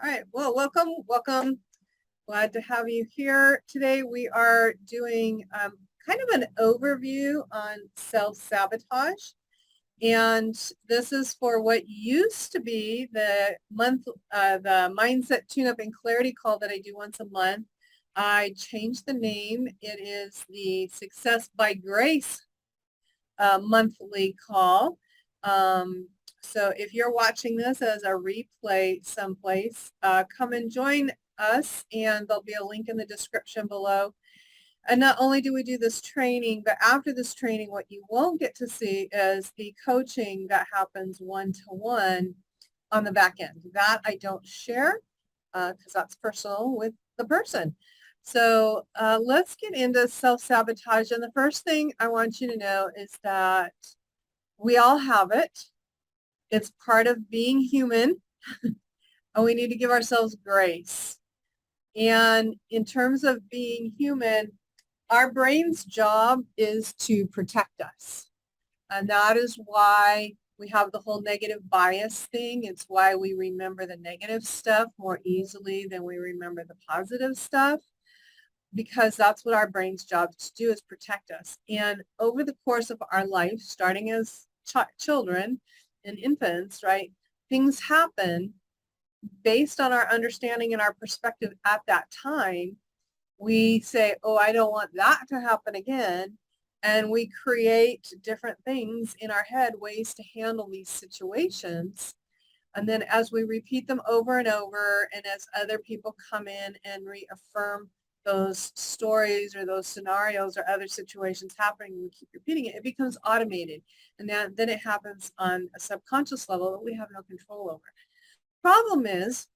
All right, well, welcome. Glad to have you here. Today we are doing kind of an overview on self-sabotage. And this is for what used to be the mindset tune-up and clarity call that I do once a month. I changed the name. It is the Success by Grace monthly call. So if you're watching this as a replay someplace, come and join us, and there'll be a link in the description below. And not only do we do this training, but after this training, what you won't get to see is the coaching that happens one-to-one on the back end. That I don't share because that's personal with the person. So let's get into self-sabotage. And the first thing I want you to know is that we all have it. It's part of being human, and we need to give ourselves grace. And in terms of being human, our brain's job is to protect us. And that is why we have the whole negative bias thing. It's why we remember the negative stuff more easily than we remember the positive stuff, because that's what our brain's job to do, is protect us. And over the course of our life, starting as children and infants, right, things happen based on our understanding and our perspective at that time. We say, oh, I don't want that to happen again. And we create different things in our head, ways to handle these situations. And then as we repeat them over and over, and as other people come in and reaffirm those stories or those scenarios or other situations happening, and we keep repeating it, it becomes automated. And then it happens on a subconscious level that we have no control over. Problem is,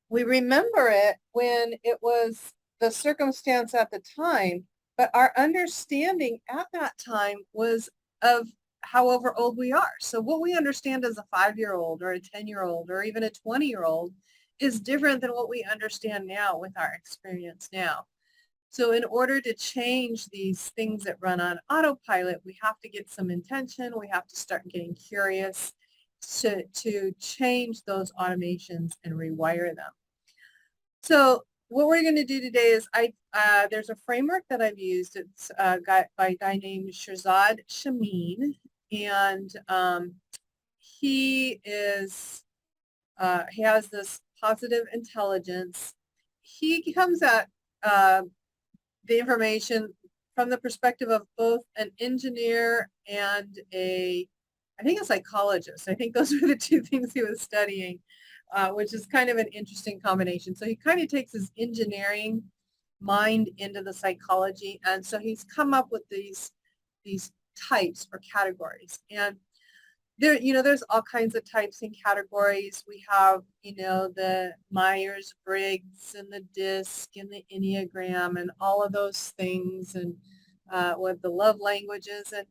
we remember it when it was the circumstance at the time, but our understanding at that time was of however old we are. So what we understand as a 5-year-old or a 10-year-old or even a 20-year-old is different than what we understand now with our experience now. So in order to change these things that run on autopilot, we have to get some intention. We have to start getting curious to change those automations and rewire them. So what we're going to do today is there's a framework that I've used. It's by a guy named Shirzad Chamine, and he has this positive intelligence. He comes at the information from the perspective of both an engineer and I think a psychologist. I think those were the two things he was studying, which is kind of an interesting combination. So he kind of takes his engineering mind into the psychology, and so he's come up with these types or categories. And there's all kinds of types and categories. We have, the Myers-Briggs and the DISC and the Enneagram and all of those things, and with the love languages. And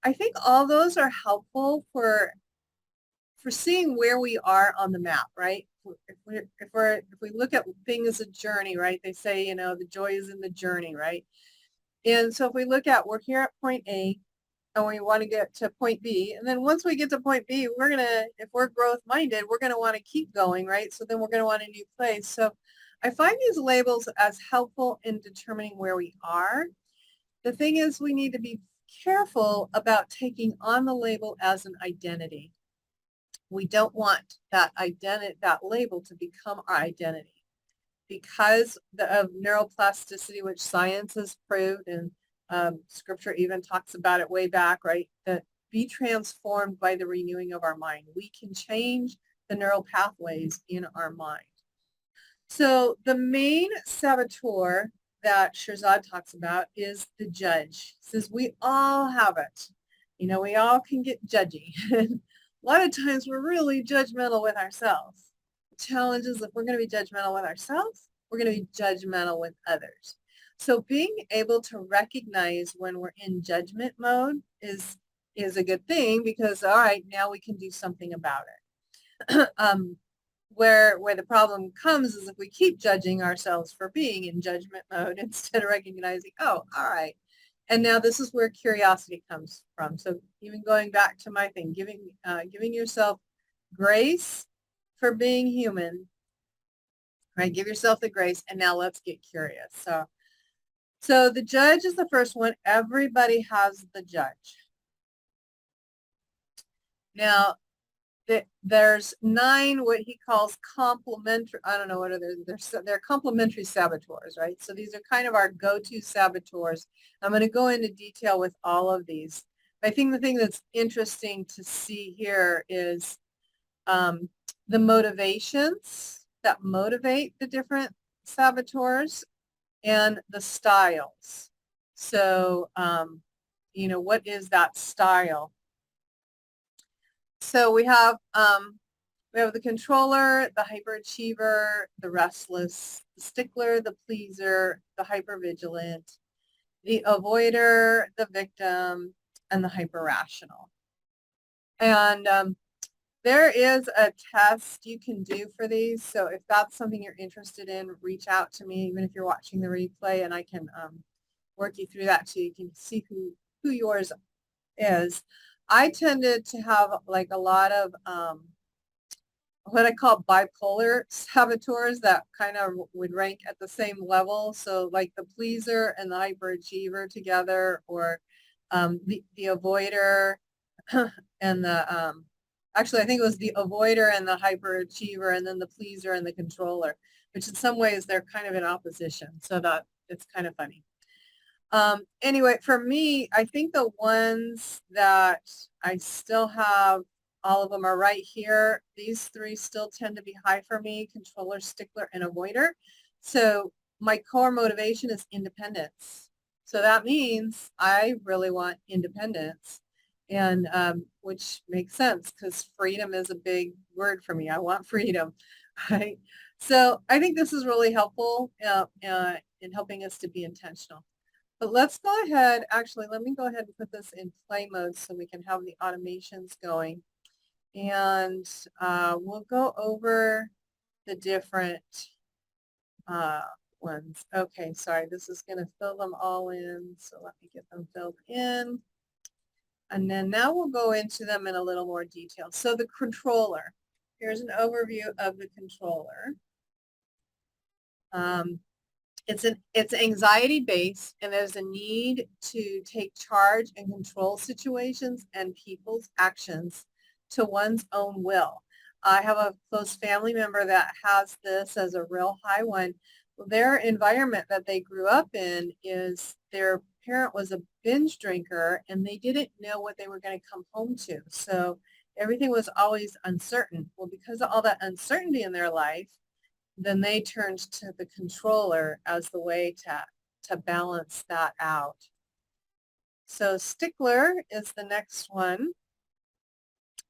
I think all those are helpful for seeing where we are on the map, right? If we look at things as a journey, right? They say, the joy is in the journey, right? And so if we look at, we're here at point A, and we want to get to point B. And then once we get to point B, if we're growth minded, we're going to want to keep going, right? So then we're going to want a new place. So I find these labels as helpful in determining where we are. The thing is, we need to be careful about taking on the label as an identity. We don't want that label to become our identity, because of neuroplasticity, which science has proved, and scripture even talks about it way back, right? That be transformed by the renewing of our mind. We can change the neural pathways in our mind. So the main saboteur that Shirzad talks about is the judge. He says we all have it. We all can get judgy. A lot of times we're really judgmental with ourselves. The challenge is, if we're going to be judgmental with ourselves, we're going to be judgmental with others. So being able to recognize when we're in judgment mode is a good thing, because, all right, now we can do something about it. Where the problem comes is if we keep judging ourselves for being in judgment mode instead of recognizing, oh, all right. And now this is where curiosity comes from. So even going back to my thing, giving yourself grace for being human, right? Give yourself the grace, and now let's get curious. So the judge is the first one. Everybody has the judge. Now, there's 9 what he calls complementary, I don't know what are they're complementary saboteurs, right? So these are kind of our go-to saboteurs. I'm going to go into detail with all of these. I think the thing that's interesting to see here is the motivations that motivate the different saboteurs and the styles. So, what is that style? So we have the controller, the hyperachiever, the restless, the stickler, the pleaser, the hypervigilant, the avoider, the victim, and the hyperrational. And there is a test you can do for these. So if that's something you're interested in, reach out to me, even if you're watching the replay, and I can work you through that so you can see who yours is. I tended to have like a lot of what I call bipolar saboteurs that kind of would rank at the same level. So like the pleaser and the hyperachiever together, or the avoider and the, actually I think it was the avoider and the hyperachiever, and then the pleaser and the controller, which in some ways they're kind of in opposition. So that it's kind of funny. Anyway, for me, I think the ones that I still have, all of them are right here. These 3 still tend to be high for me: controller, stickler, and avoider. So my core motivation is independence. So that means I really want independence, and which makes sense because freedom is a big word for me. I want freedom, right? So I think this is really helpful in helping us to be intentional. But let's go ahead, actually, let me go ahead and put this in play mode so we can have the automations going. And we'll go over the different ones. Okay, sorry, this is going to fill them all in. So let me get them filled in. And then now we'll go into them in a little more detail. So the controller, here's an overview of the controller. It's anxiety-based, and there's a need to take charge and control situations and people's actions to one's own will. I have a close family member that has this as a real high one. Their environment that they grew up in is their parent was a binge drinker, and they didn't know what they were going to come home to. So everything was always uncertain. Well, because of all that uncertainty in their life, then they turned to the controller as the way to balance that out. So stickler is the next one.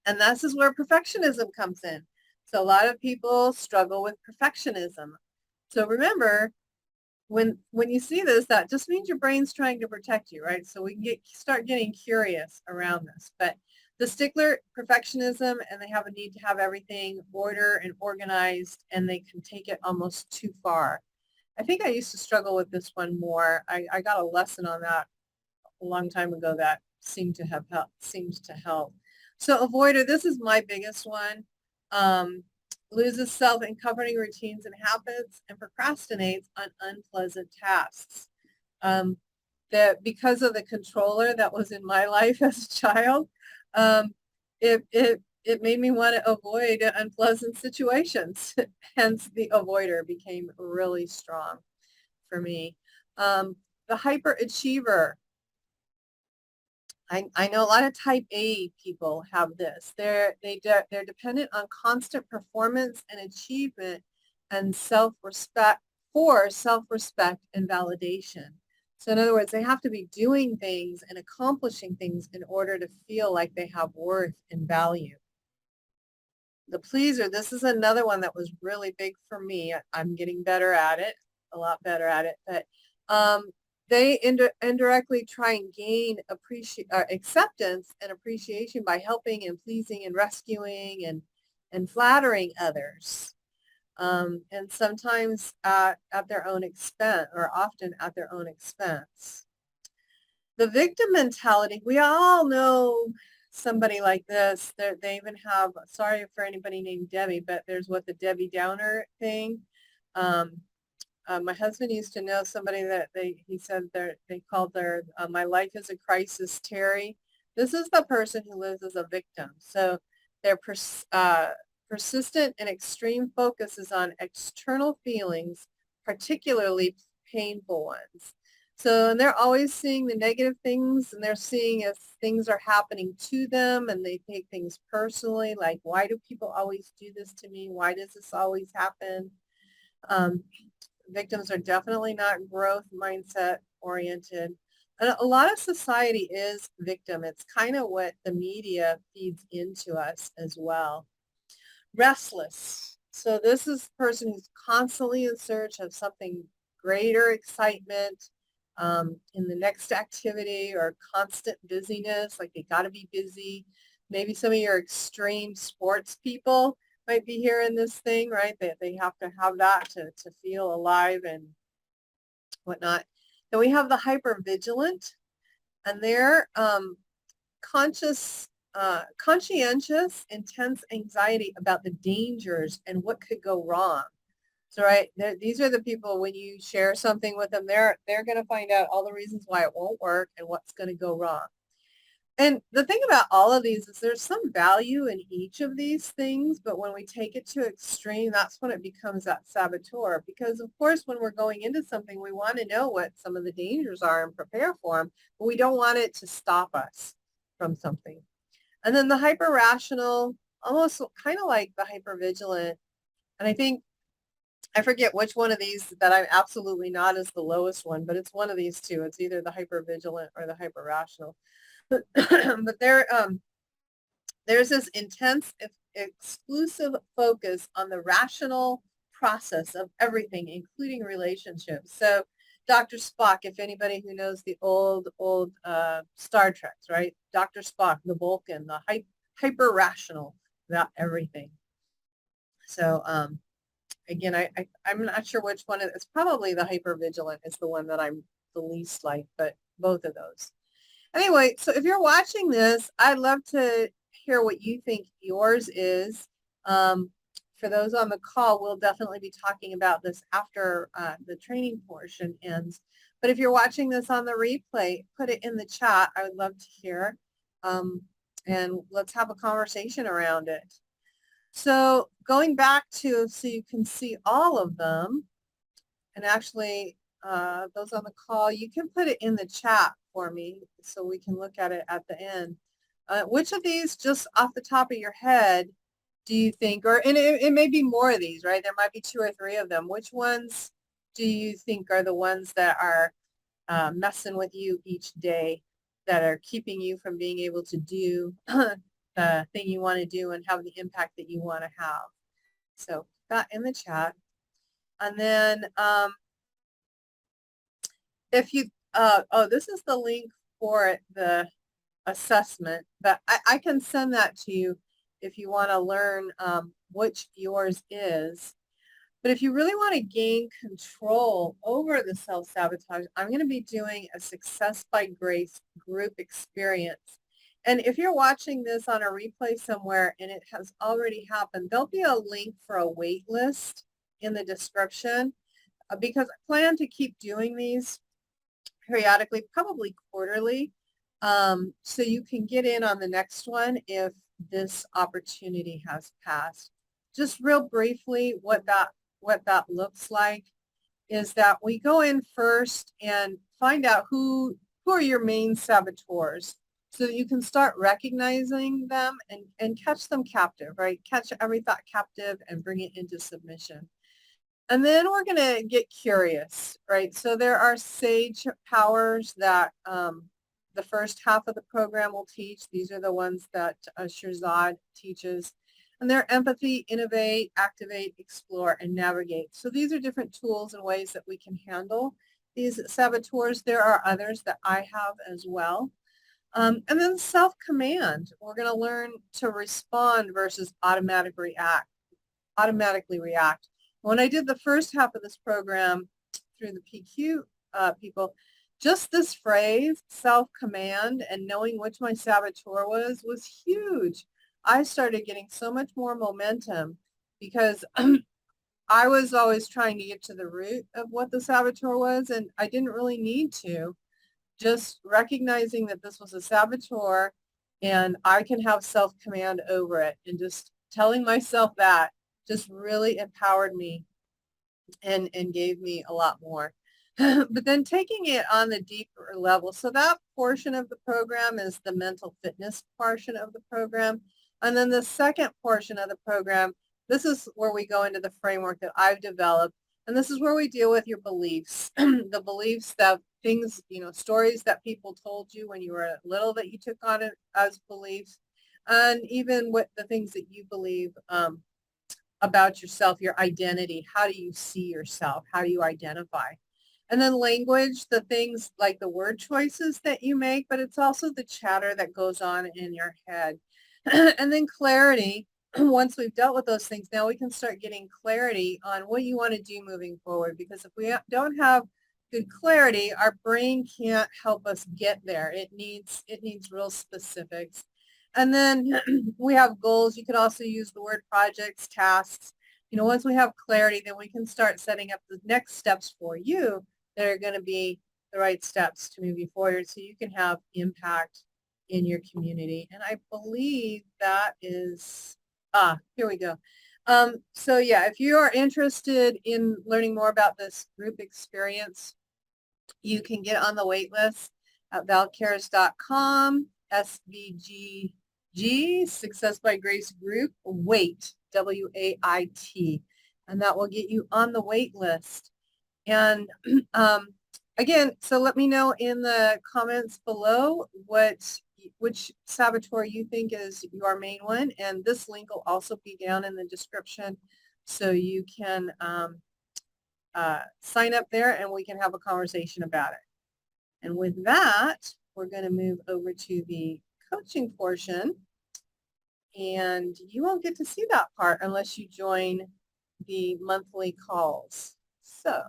And this is where perfectionism comes in. So a lot of people struggle with perfectionism. So remember, when you see this, that just means your brain's trying to protect you, right? So we can start getting curious around this. But the stickler, perfectionism, and they have a need to have everything order and organized, and they can take it almost too far. I think I used to struggle with this one more. I got a lesson on that a long time ago that seemed to help. So avoider, this is my biggest one. Loses self in covering routines and habits, and procrastinates on unpleasant tasks. That because of the controller that was in my life as a child, it made me want to avoid unpleasant situations. Hence, the avoider became really strong for me. The hyperachiever. I know a lot of type A people have this. They're dependent on constant performance and achievement and self-respect and validation. So in other words, they have to be doing things and accomplishing things in order to feel like they have worth and value. The pleaser, this is another one that was really big for me. I'm getting better at it, a lot better at it. But they indirectly try and gain acceptance and appreciation by helping and pleasing and rescuing and flattering others. And sometimes at their own expense, or often at their own expense. The victim mentality, we all know somebody like this. They even have, sorry for anybody named Debbie, but there's what the Debbie Downer thing. My husband used to know somebody that he said they called their my life is a crisis, Terry. This is the person who lives as a victim. So their persistent and extreme focus is on external feelings, particularly painful ones. So, and they're always seeing the negative things, and they're seeing if things are happening to them, and they take things personally, like, why do people always do this to me? Why does this always happen? Victims are definitely not growth mindset oriented. And a lot of society is victim. It's kind of what the media feeds into us as well. Restless. So this is a person who's constantly in search of something greater excitement in the next activity, or constant busyness, like they got to be busy. Maybe some of your extreme sports people might be hearing this thing, right? They have to have that to feel alive and whatnot. Then we have the hypervigilant, and they're conscientious, intense anxiety about the dangers and what could go wrong. So, right, these are the people, when you share something with them, they're going to find out all the reasons why it won't work and what's going to go wrong. And the thing about all of these is there's some value in each of these things, but when we take it to extreme, that's when it becomes that saboteur. Because of course, when we're going into something, we want to know what some of the dangers are and prepare for them, but we don't want it to stop us from something. And then the hyper-rational, almost kind of like the hypervigilant. And I think, I forget which one of these that I'm absolutely not is the lowest one, but it's one of these two. It's either the hypervigilant or the hyper-rational. But there's this intense, exclusive focus on the rational process of everything, including relationships. So Dr. Spock, if anybody who knows the old Star Treks, right? Dr. Spock, the Vulcan, the hyper-rational about everything. So again, I'm not sure which one. It's probably the hyper-vigilant is the one that I'm the least like, but both of those. Anyway, so if you're watching this, I'd love to hear what you think yours is. For those on the call, we'll definitely be talking about this after the training portion ends. But if you're watching this on the replay, put it in the chat. I would love to hear. And let's have a conversation around it. So going back to, so you can see all of them, and actually those on the call, you can put it in the chat for me so we can look at it at the end. Which of these, just off the top of your head, do you think, and it may be more of these, right? There might be 2 or 3 of them. Which ones do you think are the ones that are messing with you each day, that are keeping you from being able to do the thing you want to do and have the impact that you want to have? So that in the chat. And then if you, this is the link for the assessment, but I can send that to you if you want to learn which yours is. But if you really want to gain control over the self-sabotage, I'm going to be doing a Success by Grace group experience. And if you're watching this on a replay somewhere and it has already happened, there'll be a link for a wait list in the description, because I plan to keep doing these periodically, probably quarterly, so you can get in on the next one if this opportunity has passed. Just real briefly, what that looks like is that we go in first and find out who are your main saboteurs, so that you can start recognizing them and catch them captive, right? Catch every thought captive and bring it into submission. And then we're going to get curious, right? So there are sage powers that the first half of the program will teach. These are the ones that Shirzad teaches. And they're empathy, innovate, activate, explore, and navigate. So these are different tools and ways that we can handle these saboteurs. There are others that I have as well. And then self-command. We're going to learn to respond versus automatically react. When I did the first half of this program through the PQ people, just this phrase, self-command, and knowing which my saboteur was huge. I started getting so much more momentum because I was always trying to get to the root of what the saboteur was, and I didn't really need to. Just recognizing that this was a saboteur and I can have self-command over it, and just telling myself that just really empowered me and gave me a lot more. But then taking it on the deeper level, so that portion of the program is the mental fitness portion of the program. And then the second portion of the program, this is where we go into the framework that I've developed. And this is where we deal with your beliefs, the beliefs that things, stories that people told you when you were little that you took on it as beliefs, and even what the things that you believe about yourself, your identity. How do you see yourself? How do you identify? And then language, the things like the word choices that you make, but it's also the chatter that goes on in your head. And then clarity. Once we've dealt with those things, now we can start getting clarity on what you want to do moving forward. Because if we don't have good clarity, our brain can't help us get there. It needs real specifics. And then we have goals. You could also use the word projects, tasks. Once we have clarity, then we can start setting up the next steps for you that are going to be the right steps to move you forward so you can have impact in your community. And I believe that is, here we go. So yeah, if you are interested in learning more about this group experience, you can get on the wait list at valcares.com, SBGG, Success by Grace Group, WAIT, W-A-I-T, and that will get you on the wait list. And again, so let me know in the comments below which saboteur you think is your main one, and this link will also be down in the description so you can sign up there and we can have a conversation about it. And with that, we're going to move over to the coaching portion, and you won't get to see that part unless you join the monthly calls. So